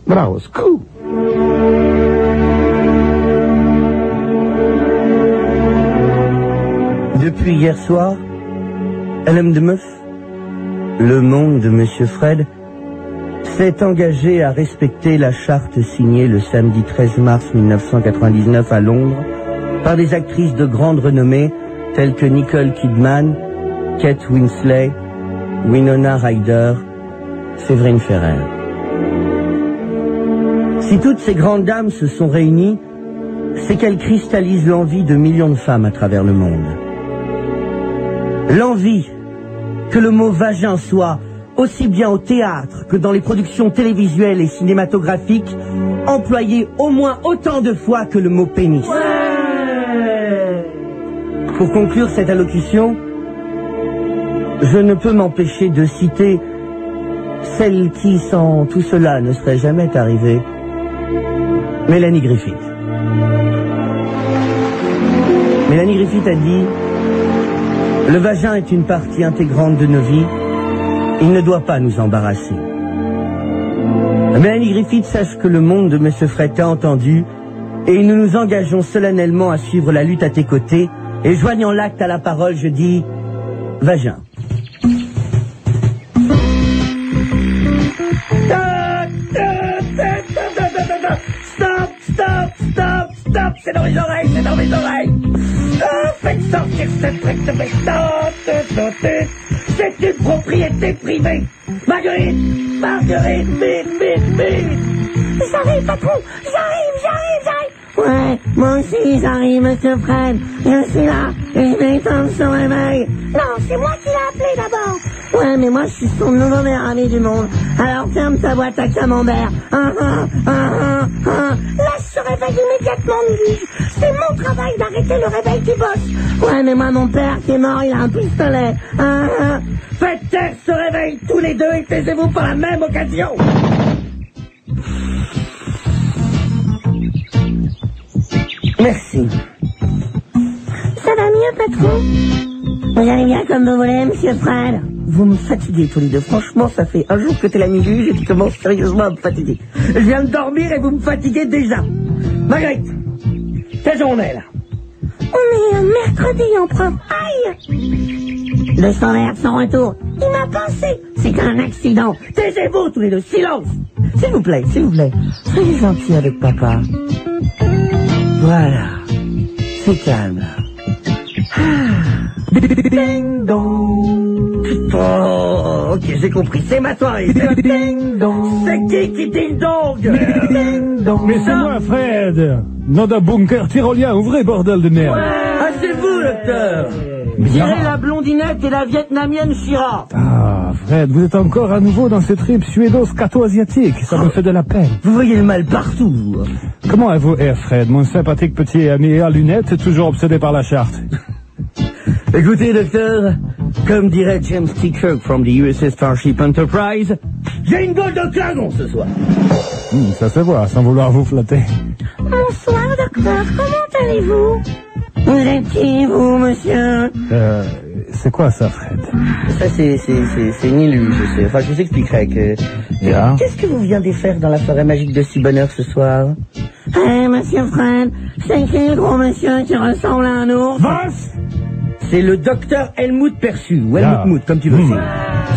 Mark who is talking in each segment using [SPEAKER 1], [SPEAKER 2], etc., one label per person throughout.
[SPEAKER 1] Bravo, scoop.
[SPEAKER 2] Depuis hier soir, l'homme de meuf, le monde de Monsieur Fred, s'est engagé à respecter la charte signée le samedi 13 mars 1999 à Londres par des actrices de grande renommée telles que Nicole Kidman, Kate Winslet, Winona Ryder, Séverine Ferrer. Si toutes ces grandes dames se sont réunies, c'est qu'elles cristallisent l'envie de millions de femmes à travers le monde. L'envie que le mot vagin soit, aussi bien au théâtre que dans les productions télévisuelles et cinématographiques, employé au moins autant de fois que le mot pénis. Ouais. Pour conclure cette allocution, je ne peux m'empêcher de citer celle qui, sans tout cela, ne serait jamais arrivée, Mélanie Griffith. Mélanie Griffith a dit: le vagin est une partie intégrante de nos vies. Il ne doit pas nous embarrasser. Mélanie Griffith, sache que le monde de M. Fred t'a entendu et nous nous engageons solennellement à suivre la lutte à tes côtés. Et joignant l'acte à la parole, je dis vagin. Stop, c'est dans mes oreilles, faites sortir cette truc de mes c'est une propriété privée. Marguerite, vite. J'arrive, patron, j'arrive. Ouais, moi aussi j'arrive, Monsieur Fred. Je suis là, et je vais éteindre son réveil. Non, c'est moi qui l'ai appelé d'abord. Ouais, mais moi je suis son nouveau meilleur ami du monde. Alors ferme ta boîte à camembert. Laisse ce réveil immédiatement, dis-je. C'est mon travail d'arrêter le réveil qui bosse. Ouais, mais moi mon père qui est mort, il a un pistolet. Faites taire ce réveil tous les deux et taisez-vous par la même occasion. Merci. Ça va mieux, patron? Vous allez bien comme vous voulez, Monsieur Fred? Vous me fatiguez tous les deux. Franchement, ça fait un jour que t'es la nuit et tu commences sérieusement à me fatiguer. Je viens de dormir et vous me fatiguez déjà. Marguerite, quelle journée là? On est un mercredi, empereur. Aïe! Le sang vert, son retour. Il m'a pensé. C'est un accident. Taisez-vous tous les deux. Silence. S'il vous plaît. Soyez gentil avec papa. Voilà. C'est calme. Ding dong. Oh, ok, j'ai compris. C'est ma soirée. Ding dong. C'est qui ding dong? Ding dong.
[SPEAKER 1] Mais c'est moi, Fred. Nom d'un bunker tyrolien, ouvrez, bordel de merde.
[SPEAKER 2] Ouais. Ah, c'est vous, docteur. Virez la blondinette et la vietnamienne Shira.
[SPEAKER 1] Ah, Fred, vous êtes encore à nouveau dans ce trip suédo-scato-asiatique. Ça me fait de la peine.
[SPEAKER 2] Vous voyez le mal partout, vous.
[SPEAKER 1] Comment est-vous, Fred, mon sympathique petit ami à lunettes, toujours obsédé par la charte?
[SPEAKER 2] Écoutez, docteur, comme dirait James T. Kirk from the USS Starship Enterprise, j'ai une gueule de clagon ce soir.
[SPEAKER 1] Ça se voit, sans vouloir vous flatter.
[SPEAKER 3] Bonsoir, docteur. Comment allez-vous?
[SPEAKER 2] Vous êtes qui, vous, monsieur?
[SPEAKER 1] C'est quoi ça, Fred?
[SPEAKER 2] Ça, c'est une illusion, je sais. Enfin, je vous expliquerai que...
[SPEAKER 1] Yeah.
[SPEAKER 2] Qu'est-ce que vous viendrez faire dans la forêt magique de si bonheur ce soir? Monsieur Fred, c'est qui le gros monsieur qui ressemble à un ours?
[SPEAKER 1] Was?
[SPEAKER 2] C'est le docteur Helmut Perçu, ou Helmut Mout, comme tu veux dire.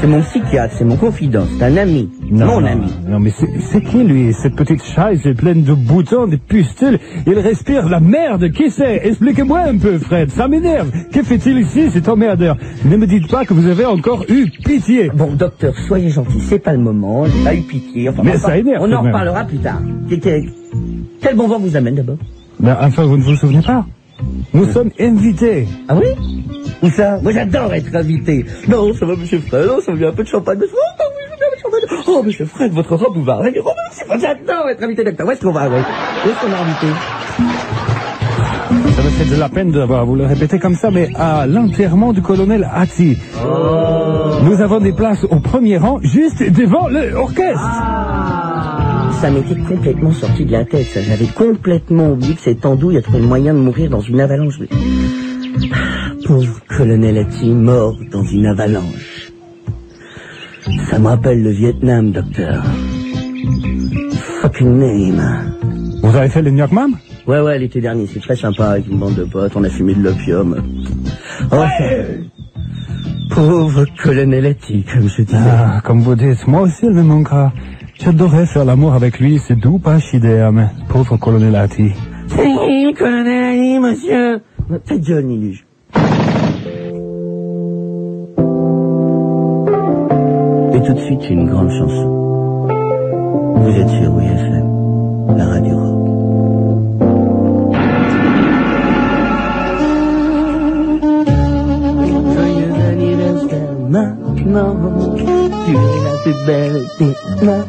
[SPEAKER 2] C'est mon psychiatre, c'est mon confident, c'est un ami, mon ami.
[SPEAKER 1] Non, mais c'est qui, lui? Cette petite chaise est pleine de boutons, de pustules. Il respire la merde. Qui c'est? Expliquez-moi un peu, Fred. Ça m'énerve. Que fait-il ici, cet emmerdeur? Ne me dites pas que vous avez encore eu pitié.
[SPEAKER 2] Bon, docteur, soyez gentil, c'est pas le moment. J'ai pas eu pitié. Enfin,
[SPEAKER 1] mais ça énerve.
[SPEAKER 2] On en reparlera plus tard. Quel bon vent vous amène d'abord?
[SPEAKER 1] Ben, enfin, vous ne vous souvenez pas? Nous sommes invités.
[SPEAKER 2] Ah oui? Où ça? Moi j'adore être invité. Non, ça va, monsieur Fred. Non, ça veut bien un peu de champagne. Oh, oui, je veux bien un peu de champagne. Oh, monsieur Fred, votre robe vous va. Oh, j'adore être invité, docteur. Où est-ce qu'on va, oui? Où est-ce qu'on est invité?
[SPEAKER 1] Ça me fait de la peine de vous le répéter comme ça, mais à l'enterrement du colonel Hattie. Oh. Nous avons des places au premier rang, juste devant l'orchestre.
[SPEAKER 2] Ça m'était complètement sorti de la tête, ça. J'avais complètement oublié que cette andouille a trouvé le moyen de mourir dans une avalanche. Pauvre colonel Hattie, mort dans une avalanche. Ça me rappelle le Vietnam, docteur. fucking name.
[SPEAKER 1] Vous avez fait le New York Mam?
[SPEAKER 2] Ouais, l'été dernier, c'est très sympa avec une bande de potes, on a fumé de l'opium. Ouais. Pauvre colonel Hattie, comme je disais.
[SPEAKER 1] Ah, comme vous dites, moi aussi elle me manquera. J'adorais faire l'amour avec lui, c'est doux, pas chidéa, mais pauvre colonel Hattie.
[SPEAKER 2] C'est le colonel Hattie, monsieur. Ta gueule, Niluge. Et tout de suite, une grande chanson. Vous êtes sur WFM, la radio rock. Joyeux anniversaire, maman, tu es la plus belle des mamans.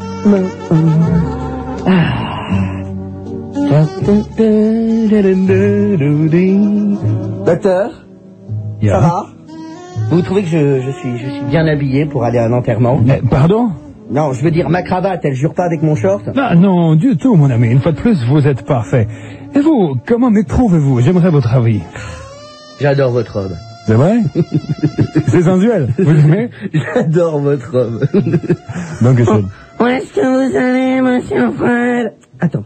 [SPEAKER 2] Docteur,
[SPEAKER 1] Yeah.
[SPEAKER 2] ça va? Vous trouvez que je suis bien habillé pour aller à un enterrement?
[SPEAKER 1] Pardon?
[SPEAKER 2] Non, je veux dire, ma cravate, elle jure pas avec mon short?
[SPEAKER 1] Ah, non, du tout, mon ami. Une fois de plus, vous êtes parfait. Et vous, comment m'éprouvez-vous? J'aimerais votre avis.
[SPEAKER 2] J'adore votre robe.
[SPEAKER 1] C'est vrai? C'est sensuel. Vous aimez?
[SPEAKER 2] J'adore votre robe.
[SPEAKER 1] Donc, c'est...
[SPEAKER 2] Où est-ce que vous allez, monsieur Fred? Attends.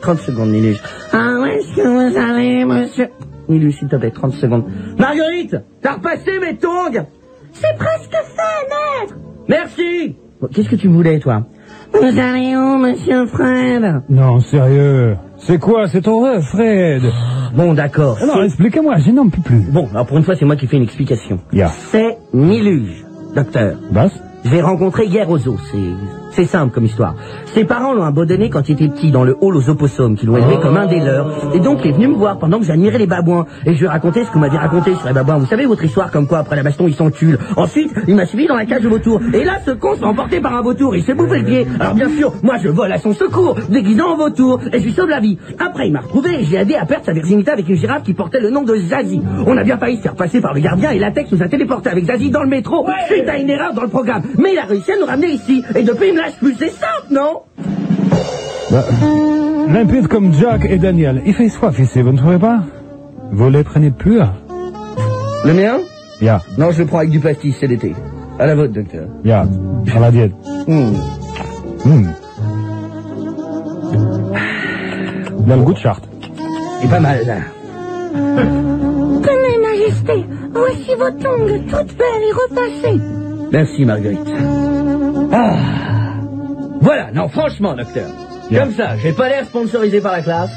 [SPEAKER 2] 30 secondes, Niluge. Ah, où est-ce que vous allez, monsieur... Niluge, s'il te plaît, 30 secondes. Marguerite, t'as repassé mes tongs?
[SPEAKER 3] C'est presque fait, maître.
[SPEAKER 2] Merci. Bon, qu'est-ce que tu voulais, toi? Vous allez où, monsieur Fred?
[SPEAKER 1] Non, sérieux. C'est quoi cette horreur, Fred?
[SPEAKER 2] Bon, d'accord.
[SPEAKER 1] Alors, expliquez-moi, je n'en peux plus.
[SPEAKER 2] Bon, alors pour une fois, c'est moi qui fais une explication.
[SPEAKER 1] Yeah.
[SPEAKER 2] C'est Niluge, docteur.
[SPEAKER 1] Bas?
[SPEAKER 2] Je l'ai rencontré hier aux zoo, c'est simple comme histoire. Ses parents l'ont abandonné quand il était petit dans le hall aux opossums, qui l'ont élevé comme un des leurs. Et donc il est venu me voir pendant que j'admirais les babouins. Et je lui ai raconté ce que vous m'aviez raconté sur les babouins. Vous savez votre histoire comme quoi après la baston ils s'enculent. Ensuite, il m'a suivi dans la cage de vautour. Et là, ce con s'est emporté par un vautour. Il s'est bouffé le pied. Alors bien sûr, moi je vole à son secours, déguisant en vautour. Et je lui sauve la vie. Après, il m'a retrouvé et j'ai aidé à perdre sa virginité avec une girafe qui portait le nom de Zazie. On a bien failli se faire passer par le gardien et Latex nous a téléporté avec Zazie dans le métro. Suite à une erreur dans le programme. Mais il a réussi à nous ramener ici. Et depuis, il me lâche plus. C'est simple, non?
[SPEAKER 1] Bah, limpide comme Jack et Daniel. Il fait soif ici, vous ne trouvez pas? Vous les prenez purs?
[SPEAKER 2] Le mien?
[SPEAKER 1] Yeah.
[SPEAKER 2] Non, je le prends avec du pastis, c'est l'été. À la vôtre, docteur.
[SPEAKER 1] Yeah. À la diète. Il a le goût de charte.
[SPEAKER 2] C'est pas mal, là.
[SPEAKER 3] Tenez, Majesté, voici vos tongs, toutes belles et repassées.
[SPEAKER 2] Merci, Marguerite. Ah. Voilà, non, franchement, docteur.
[SPEAKER 1] Yeah.
[SPEAKER 2] Comme ça, j'ai pas l'air sponsorisé par la classe.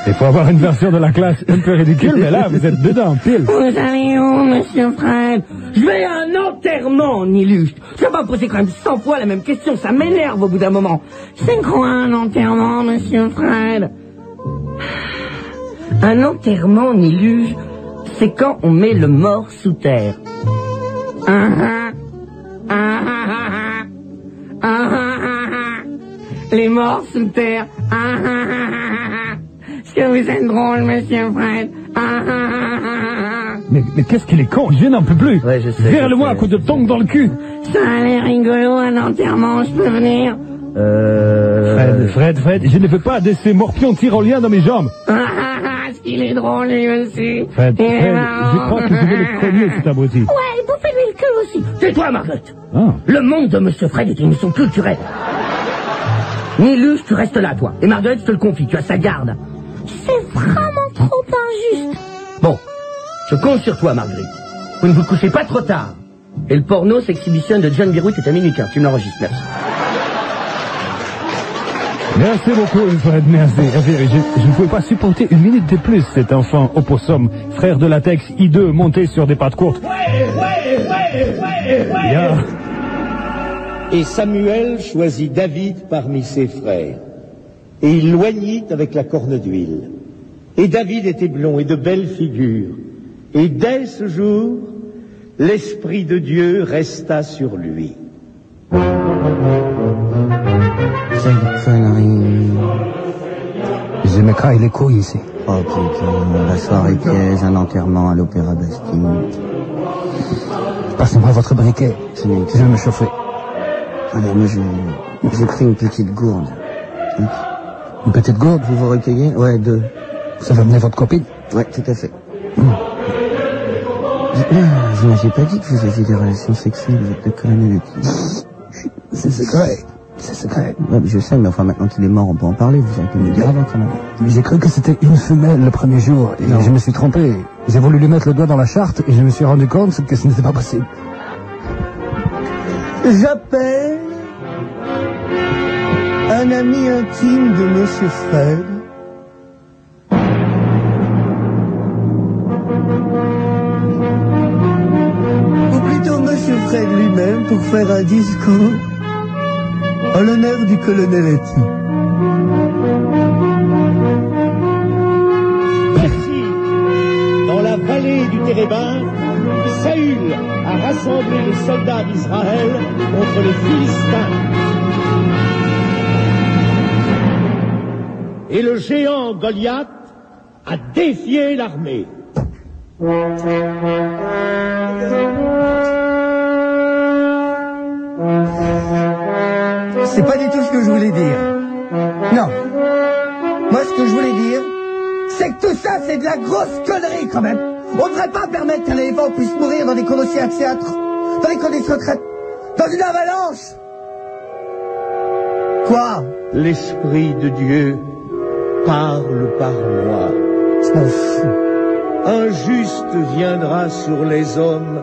[SPEAKER 1] Il faut avoir une version de la classe un peu ridicule, mais là, vous êtes dedans, pile.
[SPEAKER 2] Vous allez où, monsieur Fred? Je vais à un enterrement, Niluge. Tu vas pas me poser quand même 100 fois la même question, ça m'énerve au bout d'un moment. C'est quoi un enterrement, monsieur Fred? Un enterrement, Niluge, c'est quand on met le mort sous terre. Les morts sous terre. Est-ce que vous êtes drôle, monsieur Fred?
[SPEAKER 1] Mais qu'est-ce qu'il est con, je n'en peux plus.
[SPEAKER 2] Ouais, je sais.
[SPEAKER 1] Vire-le-moi à coup de tongs dans le cul.
[SPEAKER 2] Ça a l'air rigolo, un enterrement, je peux venir?
[SPEAKER 1] Fred, je ne veux pas de ces morpions tyroliens dans mes jambes.
[SPEAKER 2] Est-ce qu'il est drôle, lui aussi?
[SPEAKER 1] Fred, je crois que je vais le cogner, cet abruti.
[SPEAKER 3] Ouais, bouffez-lui le cul aussi.
[SPEAKER 2] Tais-toi, Marguerite.
[SPEAKER 1] Ah.
[SPEAKER 2] Le monde de monsieur Fred est une mission culturelle. Niluge, tu restes là, toi. Et Marguerite, je te le confie, tu as sa garde.
[SPEAKER 3] C'est vraiment trop injuste.
[SPEAKER 2] Bon, je compte sur toi, Marguerite. Vous ne vous couchez pas trop tard. Et le porno Sexhibition de John Beirut est à minuit 15. Tu me l'enregistres, merci.
[SPEAKER 1] Merci beaucoup, Fred, merci. Je ne pouvais pas supporter une minute de plus cet enfant opossum, frère de latex hideux, monté sur des pattes courtes. Yeah.
[SPEAKER 4] Et Samuel choisit David parmi ses frères, et il l'oignit avec la corne d'huile. Et David était blond et de belle figure, et dès ce jour, l'Esprit de Dieu resta sur lui.
[SPEAKER 1] Je me caille les couilles ici.
[SPEAKER 2] Oh putain, la soirée piège, un enterrement à l'Opéra Bastille.
[SPEAKER 1] Passez-moi votre briquet, je vais me chauffer.
[SPEAKER 2] Allez, moi j'ai pris une petite gourde.
[SPEAKER 1] Une petite gourde?
[SPEAKER 2] Vous vous recueillez? Ouais, 2.
[SPEAKER 1] Ça va mener votre copine?
[SPEAKER 2] Ouais, tout à fait. Vous m'avez pas dit que vous aviez des relations sexuelles avec le colonel Hattie.
[SPEAKER 1] C'est secret. C'est secret.
[SPEAKER 2] Ouais, je sais, mais enfin, maintenant qu'il est mort, on peut en parler. Vous auriez pu me le dire avant, quand même.
[SPEAKER 1] Mais j'ai cru que c'était une femelle le premier jour, et
[SPEAKER 2] Non.
[SPEAKER 1] je me suis trompé. J'ai voulu lui mettre le doigt dans la charte, et je me suis rendu compte que ce n'était pas possible.
[SPEAKER 2] J'appelle un ami intime de Monsieur Fred. Ou plutôt Monsieur Fred lui-même pour faire un discours en l'honneur du colonel Hattie.
[SPEAKER 4] Ainsi, dans la vallée du Térébin, Saül a rassemblé les soldats d'Israël contre les Philistins. Et le géant Goliath a défié l'armée.
[SPEAKER 2] C'est pas du tout ce que je voulais dire. Non. Moi, ce que je voulais dire, c'est que tout ça, c'est de la grosse connerie, quand même. On ne devrait pas permettre qu'un éléphant puisse mourir dans des conditions axiatres, dans des conditions retraites, dans une avalanche. Quoi?
[SPEAKER 4] L'Esprit de Dieu parle par moi.
[SPEAKER 2] Je m'en fous.
[SPEAKER 4] Un juste viendra sur les hommes,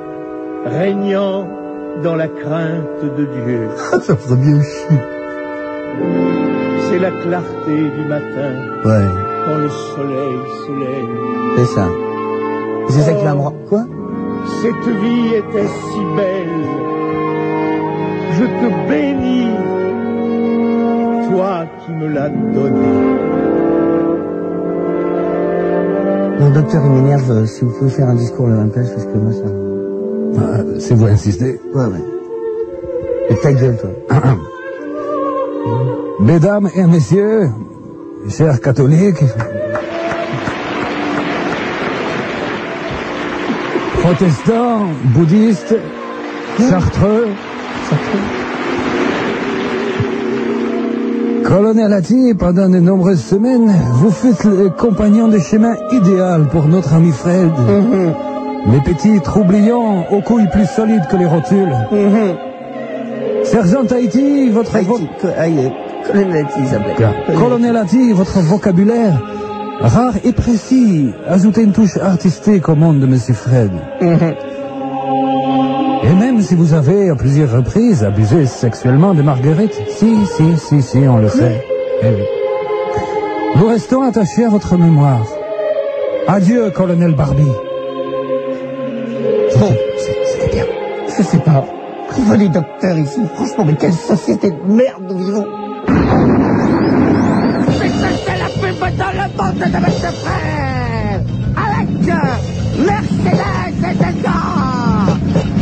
[SPEAKER 4] régnant dans la crainte de Dieu.
[SPEAKER 2] Ça ferait bien chier.
[SPEAKER 4] C'est la clarté du matin,
[SPEAKER 2] Ouais,
[SPEAKER 4] quand le soleil se lève.
[SPEAKER 2] c'est ça. C'est ça qui va me rendre... Quoi?
[SPEAKER 4] Cette vie était si belle. Je te bénis, toi qui me l'as donnée.
[SPEAKER 2] Mon docteur, il m'énerve. Si vous pouvez faire un discours le 24, parce que moi, ça...
[SPEAKER 1] Si vous insistez.
[SPEAKER 2] Ouais, ouais. Et ta gueule, toi.
[SPEAKER 1] Mesdames et messieurs, chers catholiques, protestants, bouddhistes, chartreux, Colonel Hattie, pendant de nombreuses semaines, vous faites le compagnon de chemin idéal pour notre ami Fred. Les petits troublions aux couilles plus solides que les rotules. Sergent Haïti, votre
[SPEAKER 2] Colonel Hattie, il s'appelait.
[SPEAKER 1] Colonel Hattie, votre vocabulaire rare et précis. Ajoutez une touche artistique au monde de Monsieur Fred. Et même si vous avez à plusieurs reprises abusé sexuellement de Marguerite, si, on le sait. Eh oui. Nous restons attachés à votre mémoire. Adieu, Colonel Barbie.
[SPEAKER 2] Bon.
[SPEAKER 1] C'était bien.
[SPEAKER 2] Je sais pas. Il faut des docteurs ici. Franchement, mais quelle société de merde nous vivons.
[SPEAKER 3] C'est la pub dans le monde de Monsieur Fred. Avec Mercedes et Delta,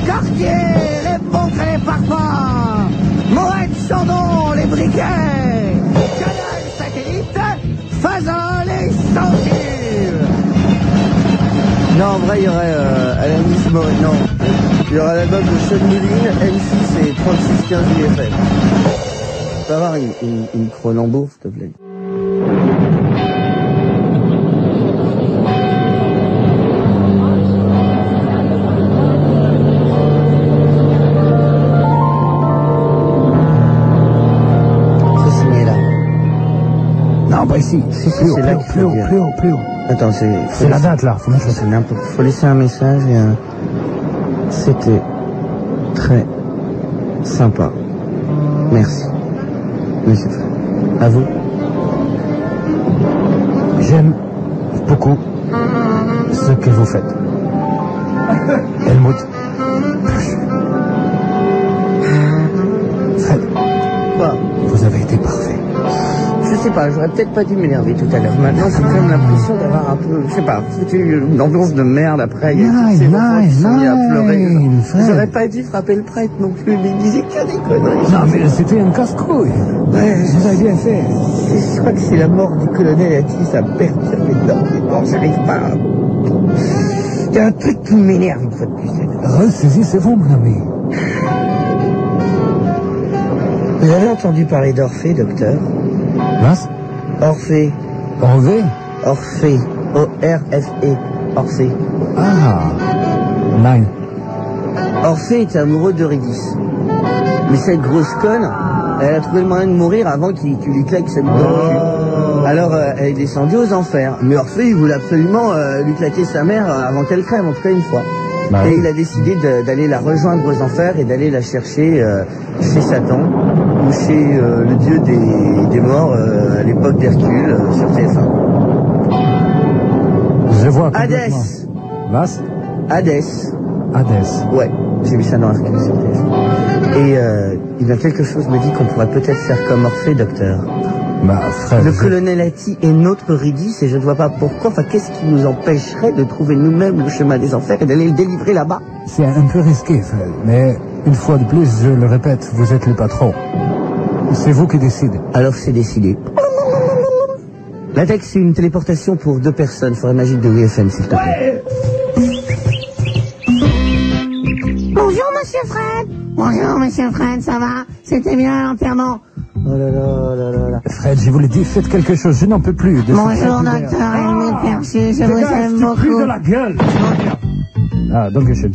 [SPEAKER 3] Cartier, les montres et les parfums, Moët Chandon, les briquets, Canal Satellite, Fazol et Censure.
[SPEAKER 2] Non, en vrai, il y aurait Alanis Morissette. Non. Il y aura l'album de Sean Mullin, M6 et 3615 UFM. Tu peux avoir une Cronenbourg, s'il te plaît. C'est signé là.
[SPEAKER 1] Non, pas ici. Plus haut.
[SPEAKER 2] Attends,
[SPEAKER 1] C'est la date, là. Faut mettre
[SPEAKER 2] C'est n'importe. Faut laisser un message et un... C'était très sympa. Merci. Monsieur Fred. À vous.
[SPEAKER 1] J'aime beaucoup ce que vous faites. Helmut. Fred,
[SPEAKER 2] Quoi?
[SPEAKER 1] vous avez été parfait.
[SPEAKER 2] Je sais pas, j'aurais peut-être pas dû m'énerver tout à l'heure. Maintenant, j'ai quand même l'impression d'avoir un peu, je sais pas, foutu une ambiance de merde après. Il y a tous ces enfants qui sont mis à pleurer.
[SPEAKER 1] Fred.
[SPEAKER 2] J'aurais pas dû frapper le prêtre non plus, mais il disait que des conneries.
[SPEAKER 1] Non, mais c'était un casse-couille.
[SPEAKER 2] Ouais,
[SPEAKER 1] Vous avez bien fait.
[SPEAKER 2] je crois que c'est la mort du colonel Hattie, ça perturbe énormément, j'arrive pas à... Il y a un truc qui m'énerve une fois de plus.
[SPEAKER 1] Ressaisissez-vous, mon ami.
[SPEAKER 2] Vous avez entendu parler d'Orphée, docteur?
[SPEAKER 1] Mince.
[SPEAKER 2] Orphée.
[SPEAKER 1] Orvé.
[SPEAKER 2] Orphée. O-R-F-E. Orphée.
[SPEAKER 1] Ah. Nine.
[SPEAKER 2] Orphée était amoureux d'Eurydice. Mais cette grosse conne, Elle a trouvé le moyen de mourir avant qu'il lui claque sa bite dans le cul. Alors, elle est descendue aux enfers. Mais Orphée, il voulait absolument lui claquer sa mère avant qu'elle crève, en tout cas une fois.
[SPEAKER 1] Bah,
[SPEAKER 2] et il a décidé d'aller la rejoindre aux enfers et d'aller la chercher chez Satan ou chez le dieu des morts à l'époque d'Hercule sur TF1.
[SPEAKER 1] Je vois complètement.
[SPEAKER 2] Hadès.
[SPEAKER 1] Was?
[SPEAKER 2] Hadès.
[SPEAKER 1] Hadès.
[SPEAKER 2] Ouais, j'ai vu ça dans Hercule sur TF1. Et il y a quelque chose me dit qu'on pourrait peut-être faire comme Orphée, docteur.
[SPEAKER 1] Bah, frère.
[SPEAKER 2] Le colonel Hattie est notre Eurydice et je ne vois pas pourquoi. Enfin, qu'est-ce qui nous empêcherait de trouver nous-mêmes le chemin des enfers et d'aller le délivrer là-bas?
[SPEAKER 1] C'est un peu risqué, frère. Mais, une fois de plus, je le répète, vous êtes le patron. C'est vous qui décidez.
[SPEAKER 2] Alors c'est décidé. Latex, c'est une téléportation pour 2 personnes. Forêt magique de WFM, s'il te plaît.
[SPEAKER 3] Bonjour, monsieur Fred. Bonjour, monsieur Fred, ça va? C'était bien l'enterrement.
[SPEAKER 2] Oh là là là là là.
[SPEAKER 1] Fred, je vous l'ai dit, faites quelque chose, je n'en peux plus. De
[SPEAKER 3] Bonjour, docteur Helmut Percy, je vous aime beaucoup.
[SPEAKER 1] de la gueule. Ah, donc je...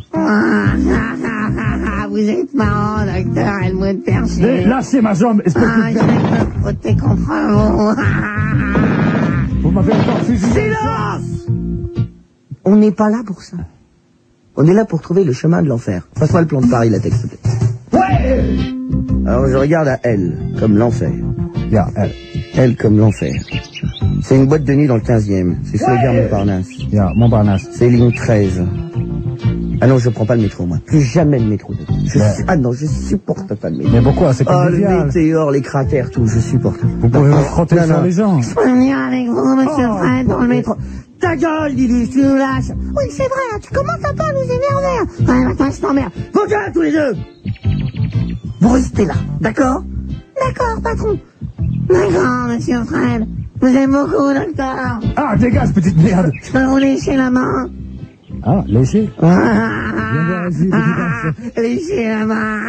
[SPEAKER 3] Vous êtes marrant, docteur Helmut Percy.
[SPEAKER 1] Lâchez ma jambe, espèce
[SPEAKER 3] Ah, je
[SPEAKER 1] de...
[SPEAKER 3] vais me frotter contre vous.
[SPEAKER 1] Vous m'avez encore fusillé.
[SPEAKER 3] Silence!
[SPEAKER 2] On n'est pas là pour ça. On est là pour trouver le chemin de l'enfer. Passe-moi le plan de Paris, Latex, s'il te plaît.
[SPEAKER 1] Ouais.
[SPEAKER 2] Alors je regarde à elle, comme l'enfer.
[SPEAKER 1] Yeah, elle.
[SPEAKER 2] Elle comme l'enfer. C'est une boîte de nuit dans le 15e. C'est sur le gare Montparnasse.
[SPEAKER 1] Yeah, Montparnasse.
[SPEAKER 2] C'est ligne 13. Ah non, je prends pas le métro, moi. Plus jamais le métro. Ah non, je supporte pas le métro.
[SPEAKER 1] Mais pourquoi? C'est
[SPEAKER 2] Oh, le
[SPEAKER 1] convivial.
[SPEAKER 2] météore, les cratères, tout, je supporte.
[SPEAKER 1] Vous pouvez vous frotter sur les gens.
[SPEAKER 3] Je peux venir avec vous, monsieur
[SPEAKER 1] Oh,
[SPEAKER 3] Fred, dans le métro.
[SPEAKER 2] Ta gueule, dis-lui, tu nous lâches.
[SPEAKER 3] Oui, c'est vrai, là, tu commences un peu à nous énerver. Ouais, maintenant, je t'emmerde.
[SPEAKER 2] Vos gueules, tous les deux. Vous restez là, d'accord?
[SPEAKER 3] D'accord, patron. D'accord, monsieur Fred. Je vous aime beaucoup, docteur.
[SPEAKER 1] Ah, dégage, petite merde.
[SPEAKER 3] Je peux vous lécher la main.
[SPEAKER 1] Ah, lécher. vas-y,
[SPEAKER 3] Lécher la main.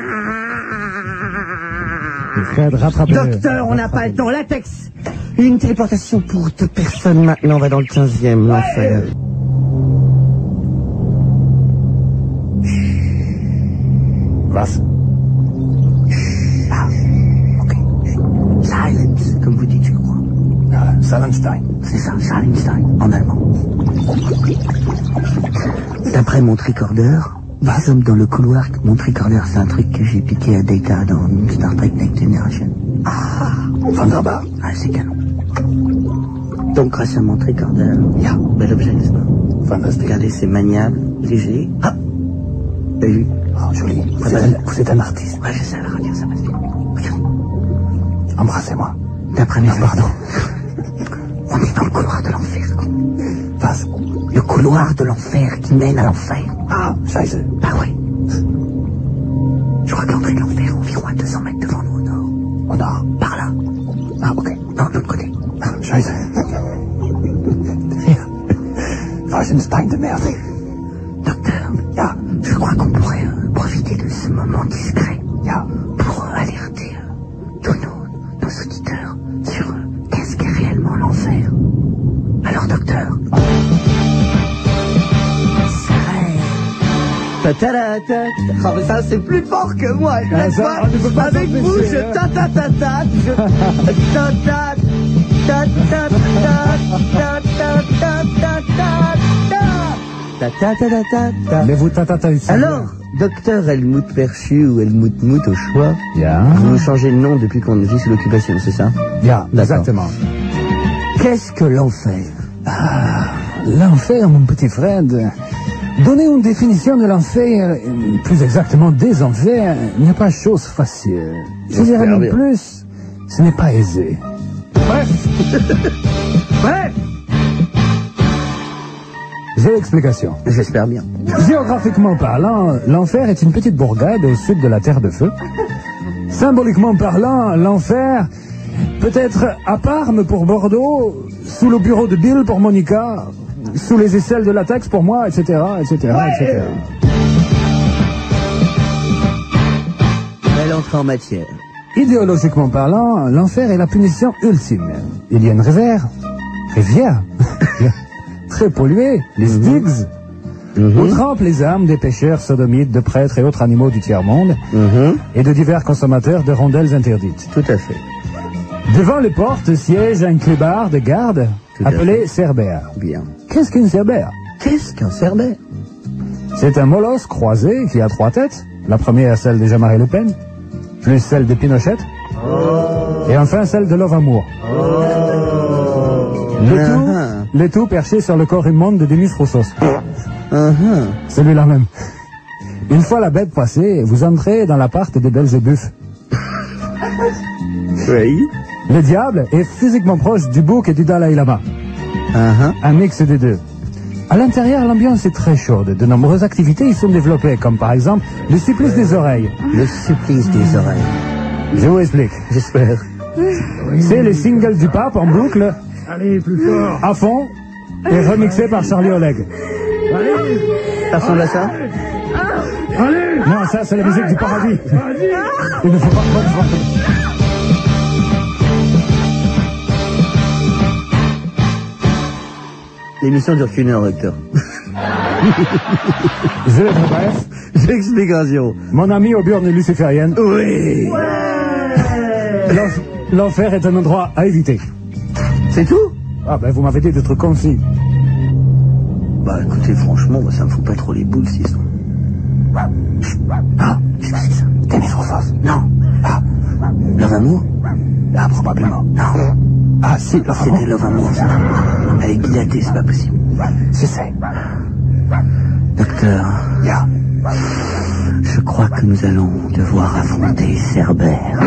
[SPEAKER 1] Fred, rattrapez.
[SPEAKER 2] Docteur, on n'a pas le temps. Latex. Une téléportation pour 2 personnes maintenant. On va dans le 15e, l'enfer.
[SPEAKER 1] Was?
[SPEAKER 2] Ah, ok. Silence, comme vous dites, je crois.
[SPEAKER 1] Ah, Salenstein.
[SPEAKER 2] C'est ça, Salenstein, en allemand. D'après mon tricorder, nous sommes dans le couloir. Mon tricorder, c'est un truc que j'ai piqué à Data dans Star Trek Next Generation. Ah, Thunderbird. Ah, c'est canon. Donc, grâce à mon tricorder, bel objet, n'est-ce pas?
[SPEAKER 1] Fantastique.
[SPEAKER 2] Regardez, c'est maniable, léger. Ah, t'as vu?
[SPEAKER 1] Oh, joli. Vous êtes un artiste.
[SPEAKER 2] Ouais, je sais, regarde, ça passe bien. Regarde.
[SPEAKER 1] Embrassez-moi.
[SPEAKER 2] D'après mes
[SPEAKER 1] pardon.
[SPEAKER 2] On est dans le couloir de l'enfer.
[SPEAKER 1] Was?
[SPEAKER 2] Le couloir de l'enfer qui mène à l'enfer.
[SPEAKER 1] Ah, scheiße.
[SPEAKER 2] Bah ouais. Je crois qu'entrer de l'enfer environ à 200 mètres devant nous au nord.
[SPEAKER 1] Au nord.
[SPEAKER 2] Par là.
[SPEAKER 1] Ah, ok.
[SPEAKER 2] Non, de l'autre côté.
[SPEAKER 1] Ah, scheiße. Frankenstein de merde.
[SPEAKER 2] Docteur, je crois qu'on pourrait profiter de ce moment discret pour alerter tous nos auditeurs sur qu'est-ce qu'est réellement l'enfer. Alors, docteur. Ah, mais ça, c'est plus fort que moi. N'est-ce pas? Avec vous, je
[SPEAKER 1] Mais vous tatata ici.
[SPEAKER 2] Alors, docteur Helmut Perchu ou Helmut Mout au choix,
[SPEAKER 1] Yeah.
[SPEAKER 2] vous changez de nom depuis qu'on vit sous l'occupation, c'est ça?
[SPEAKER 1] Yeah,
[SPEAKER 2] D'accord.
[SPEAKER 1] exactement.
[SPEAKER 2] Qu'est-ce que l'enfer?
[SPEAKER 1] Ah, l'enfer, mon petit Fred. Donner une définition de l'enfer, plus exactement des enfers, n'est pas chose facile. Je dirais même plus, ce n'est pas aisé. Bref. Bref. J'ai l'explication.
[SPEAKER 2] J'espère bien.
[SPEAKER 1] Géographiquement parlant, l'enfer est une petite bourgade au sud de la Terre de Feu. Symboliquement parlant, l'enfer peut être à Parme pour Bordeaux, sous le bureau de Bill pour Monica, sous les aisselles de latex pour moi, etc., etc., etc.
[SPEAKER 2] Belle entrée en matière.
[SPEAKER 1] Idéologiquement parlant, l'enfer est la punition ultime. Il y a une rivière, très polluée, les Styx, où trempent les âmes des pêcheurs sodomites, de prêtres et autres animaux du tiers-monde, et de divers consommateurs de rondelles interdites.
[SPEAKER 5] Tout à fait.
[SPEAKER 1] Devant les portes siège un clébard de garde appelé cerbère.
[SPEAKER 5] Bien.
[SPEAKER 1] Qu'est-ce qu'une cerbère?
[SPEAKER 5] Qu'est-ce qu'un cerbère?
[SPEAKER 1] C'est un molosse croisé qui a 3 têtes. La première, celle de Jean-Marie Le Pen, plus celle de Pinochet, et enfin celle de Lovamour. Le tout perché sur le corps immonde de Demis Roussos. Celui-là même. Une fois la bête passée, vous entrez dans l'appart des Belzébuth.
[SPEAKER 5] Oui.
[SPEAKER 1] Le diable est physiquement proche du bouc et du Dalai Lama. Un mix des deux. À l'intérieur, l'ambiance est très chaude. De nombreuses activités y sont développées, comme par exemple le supplice des oreilles.
[SPEAKER 5] Le supplice des oreilles.
[SPEAKER 1] Je vous explique.
[SPEAKER 5] J'espère.
[SPEAKER 1] C'est les singles du pape en boucle.
[SPEAKER 6] Allez, plus fort.
[SPEAKER 1] À fond, et remixé par Charlie Oleg.
[SPEAKER 5] Ça ressemble à ça?
[SPEAKER 6] Allez.
[SPEAKER 1] Non, ça, c'est la musique du paradis. Il ne faut pas confondre.
[SPEAKER 5] L'émission dure qu'1 heure, docteur.
[SPEAKER 1] Je vais être bref.
[SPEAKER 5] J'explication.
[SPEAKER 1] Mon ami aux burnes lucifériennes.
[SPEAKER 5] Oui.
[SPEAKER 1] L'enfer est un endroit à éviter.
[SPEAKER 5] C'est tout?
[SPEAKER 1] Ah ben, vous m'avez dit des trucs concis.
[SPEAKER 5] Bah écoutez, franchement, moi, ça me fout pas trop les boules, si ça. Ah, qu'est-ce que c'est ça? Demis Roussos? Non. Ah, Lovamour? Ah, probablement. Non. Ah, si, Lovamour. C'était Lovamour, ça. Elle est dilatée, c'est pas possible.
[SPEAKER 1] Si c'est.
[SPEAKER 5] Docteur, je crois que nous allons devoir affronter Cerbère.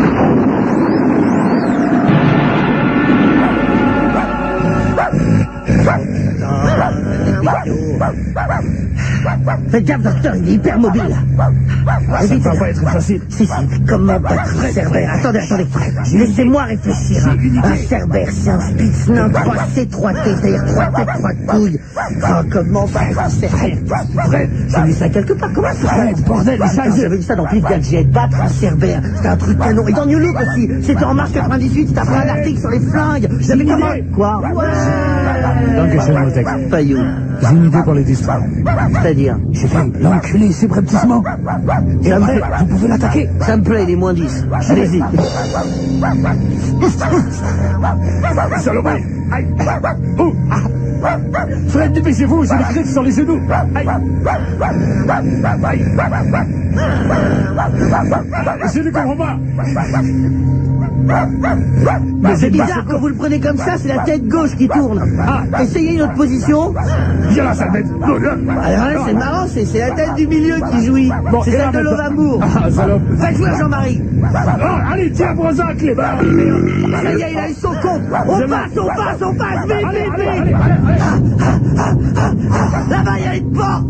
[SPEAKER 2] Faites gaffe, docteur, il est hyper mobile.
[SPEAKER 6] Ça va pas être facile.
[SPEAKER 2] Si, comme un battre Cerbère. Attendez. Laissez-moi réfléchir. Un Cerbère, c'est un spitz nain, 3 C, 3 T, c'est-à-dire 3 têtes, 3 couilles. Ah, comment battre un Cerbère? Fred, j'ai vu ça quelque part. Comment ça? Fred, bordel, j'avais vu ça dans Pif Gadget. Battre un Cerbère, c'était un truc canon. Et dans New Look aussi. C'était en mars 98, t'as fait un article sur les flingues. J'avais comment? Quoi?
[SPEAKER 1] Donc, je le texte.
[SPEAKER 5] Payou.
[SPEAKER 1] J'ai une idée pour les distraire.
[SPEAKER 5] C'est-à-dire?
[SPEAKER 1] J'ai fait l'enculé subrepticement. Et après, vous pouvez l'attaquer.
[SPEAKER 5] Ça me plaît, les moins 10. Allez-y.
[SPEAKER 6] Saloperie. Aïe. Oh.
[SPEAKER 1] Fred, dépêchez-vous, j'ai les griffes sur les genoux.
[SPEAKER 6] Aïe.
[SPEAKER 1] Je ne comprends pas.
[SPEAKER 5] Mais c'est bizarre, quand vous le prenez comme ça, c'est la tête gauche qui tourne. Ah, essayez une autre position.
[SPEAKER 6] Viens là, sale bête.
[SPEAKER 5] Alors, c'est marrant, c'est la tête du milieu qui jouit.
[SPEAKER 1] Bon,
[SPEAKER 5] C'est
[SPEAKER 1] et là,
[SPEAKER 5] celle de
[SPEAKER 1] maintenant-
[SPEAKER 5] Lovamour.
[SPEAKER 1] Ah, salope.
[SPEAKER 5] Faites jouer Jean-Marie.
[SPEAKER 6] Oh, allez, tiens, Brozac, clébard.
[SPEAKER 5] Ça y est, il a eu son compte. On passe, vite. Là-bas, il y a une porte.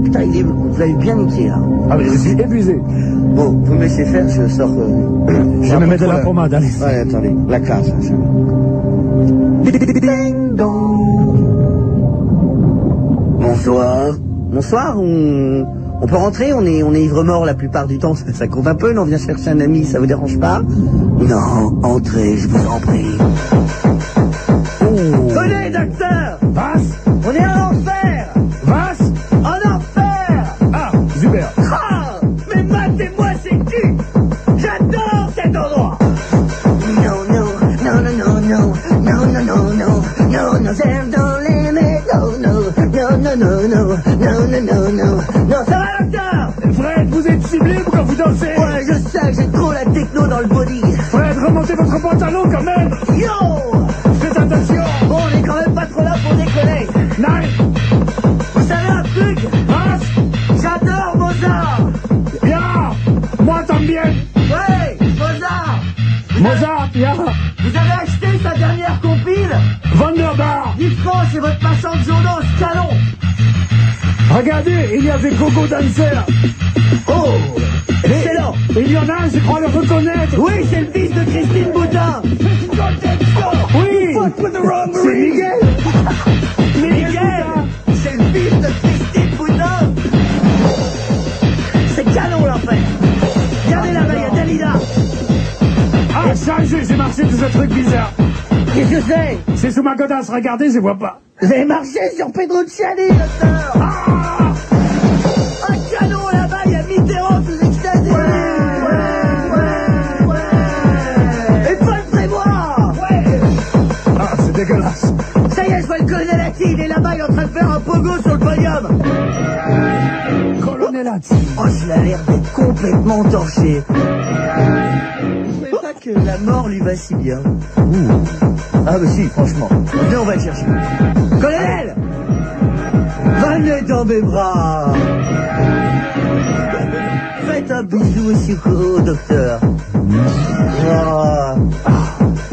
[SPEAKER 5] Putain, vous avez bien niqué, là.
[SPEAKER 1] Ah, mais je suis épuisé.
[SPEAKER 5] Bon, vous me laissez faire, je sors...
[SPEAKER 1] Je me mets de la pommade, allez.
[SPEAKER 5] Ouais, attendez, la classe. Ding dong. Bonsoir, on peut rentrer, on est ivre-mort la plupart du temps, ça compte un peu, non, on vient chercher un ami, ça vous dérange pas? Non, entrez, je vous en prie. Venez, docteur!
[SPEAKER 1] Passe.
[SPEAKER 5] On est en enfer!
[SPEAKER 1] Passe.
[SPEAKER 5] En enfer!
[SPEAKER 1] Ah, super.
[SPEAKER 5] Ah! Mais matez-moi ces culs! J'adore cet endroit! Non, j'aime dans les métaux, non, ça va, docteur?
[SPEAKER 1] Fred, vous êtes ciblé quand vous dansez.
[SPEAKER 5] Ouais, je sais, j'ai trop la techno dans le body.
[SPEAKER 1] Fred, remontez votre pantalon quand même.
[SPEAKER 5] Yo!
[SPEAKER 1] Faites attention.
[SPEAKER 5] Bon, on est quand même pas trop là pour déconner.
[SPEAKER 1] Non.
[SPEAKER 5] Vous savez un truc?
[SPEAKER 1] Passe.
[SPEAKER 5] J'adore Mozart!
[SPEAKER 1] Bien. Moi, también.
[SPEAKER 5] Ouais, Mozart!
[SPEAKER 1] Mozart, bien.
[SPEAKER 5] Vous avez acheté sa dernière compile?
[SPEAKER 1] Wunderbar.
[SPEAKER 5] 10 francs, c'est votre passant de journaux, ce canon!
[SPEAKER 1] Regardez, il y a des gogo danseurs.
[SPEAKER 5] Oh! Excellent!
[SPEAKER 1] Il y en a, je crois le reconnaître.
[SPEAKER 5] Oui, c'est le fils de Christine Boutin!
[SPEAKER 1] Oui. C'est Miguel.
[SPEAKER 5] Miguel! C'est le fils de Christine Boutin! C'est canon, l'enfer! Regardez là-bas, il y a Dalida!
[SPEAKER 1] Ah, changé, j'ai marché tout ce truc bizarre.
[SPEAKER 2] Qu'est-ce que c'est?
[SPEAKER 6] C'est sous ma godasse, regardez, je vois pas.
[SPEAKER 2] Vous avez marché sur Pedrucciani, docteur. Un canon là-bas, il y a Mitterrand sous extasié. Et Paul Prébois.
[SPEAKER 6] Ah, c'est dégueulasse.
[SPEAKER 2] Ça y est, je vois le colonel Atti, il est là-bas, il est en train de faire un pogo sur le podium.
[SPEAKER 6] Colonel Atti.
[SPEAKER 2] Oh, il a l'air d'être complètement torché. Je savais pas que la mort lui va si bien. Ah bah si, franchement. Viens, on va le chercher. Colonel! Venez dans mes bras. Faites un bisou au docteur.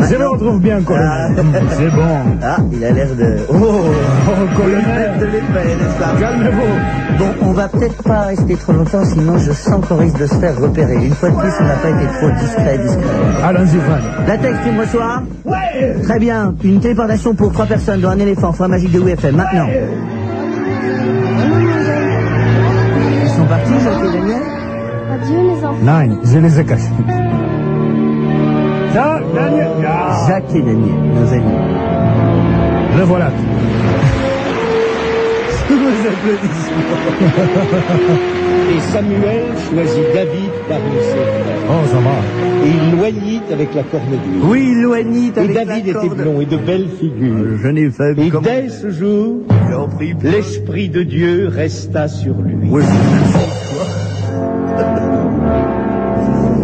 [SPEAKER 1] Je le retrouve bien, colonel. C'est bon.
[SPEAKER 2] Ah, il a l'air de...
[SPEAKER 1] Oh, colonel.
[SPEAKER 2] de l'épée, n'est-ce pas?
[SPEAKER 1] Calmez-vous.
[SPEAKER 2] Bon, on va peut-être pas rester trop longtemps, sinon je sens qu'on risque de se faire repérer. Une fois de plus, on n'a pas été trop discret.
[SPEAKER 1] Allons-y, Fred.
[SPEAKER 2] La texte, tu me reçois? Ouais. Très bien. Une téléportation pour 3 personnes dans un éléphant, frein magique de WFM, maintenant. Ils sont partis, Jacques et Daniel?
[SPEAKER 7] Adieu les enfants.
[SPEAKER 1] Non, je les ai cachés. Ça, Daniel. Ah,
[SPEAKER 2] Jacques et Daniel, nos amis.
[SPEAKER 1] le voilà.
[SPEAKER 2] Tous nos applaudissements.
[SPEAKER 4] Et Samuel choisit David parmi ses frères.
[SPEAKER 1] Oh, ça va.
[SPEAKER 4] Et il loignit avec la corne d'huile.
[SPEAKER 2] Oui, Loanit
[SPEAKER 4] Et
[SPEAKER 2] avec
[SPEAKER 4] David
[SPEAKER 2] la
[SPEAKER 4] était
[SPEAKER 2] corde.
[SPEAKER 4] blond et de belle figure.
[SPEAKER 2] Je n'ai fait
[SPEAKER 4] Et
[SPEAKER 2] comme...
[SPEAKER 4] dès ce jour, l'Esprit de Dieu resta sur lui.
[SPEAKER 2] Oui,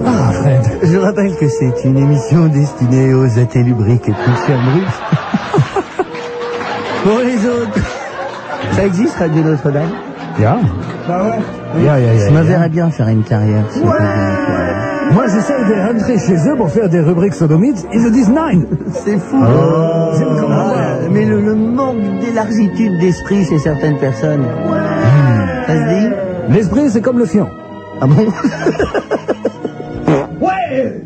[SPEAKER 1] Ah, Fred.
[SPEAKER 2] je rappelle que c'est une émission destinée aux athées lubriques et pulsions brutes. Pour les autres, ça existe, Radio Notre-Dame?
[SPEAKER 1] Ja. Ja,
[SPEAKER 2] Je me verrais bien faire une carrière. sur Radio Notre-Dame.
[SPEAKER 1] Moi, j'essaie de rentrer chez eux pour faire des rubriques sodomites. Ils me disent nein.
[SPEAKER 2] C'est fou.
[SPEAKER 1] Je ne comprends pas.
[SPEAKER 2] Mais le manque d'élargitude d'esprit chez certaines personnes. Ça se dit?
[SPEAKER 1] L'esprit, c'est comme le fion.
[SPEAKER 2] Ah bon?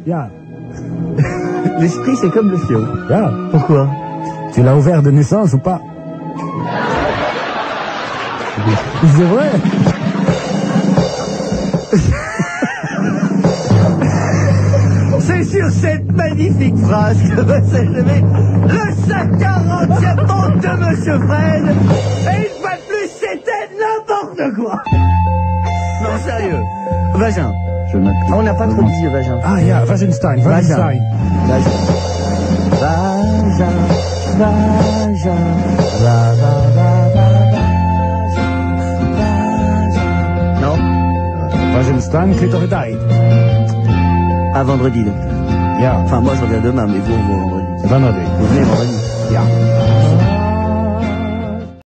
[SPEAKER 1] Ja.
[SPEAKER 2] L'esprit, c'est comme le fion.
[SPEAKER 1] Ja.
[SPEAKER 2] Pourquoi?
[SPEAKER 1] Tu l'as ouvert de naissance ou pas? C'est vrai.
[SPEAKER 2] C'est sur cette magnifique phrase que va s'achever le 140e monde de Monsieur Fred. Et une fois de plus, c'était n'importe quoi. Non, sérieux. Vagin. On n'a pas trop dit vagin.
[SPEAKER 1] Ah, ja, Wagenstein. Wagenstein.
[SPEAKER 2] Vagin. Vagin. Vagin. Non.
[SPEAKER 1] Wagenstein, clitoridide.
[SPEAKER 2] À vendredi, docteur.
[SPEAKER 1] Ja.
[SPEAKER 2] Enfin, moi, je reviens demain, mais vous, vendredi.
[SPEAKER 1] Vendredi.
[SPEAKER 2] Vous venez vendredi.
[SPEAKER 1] Ja.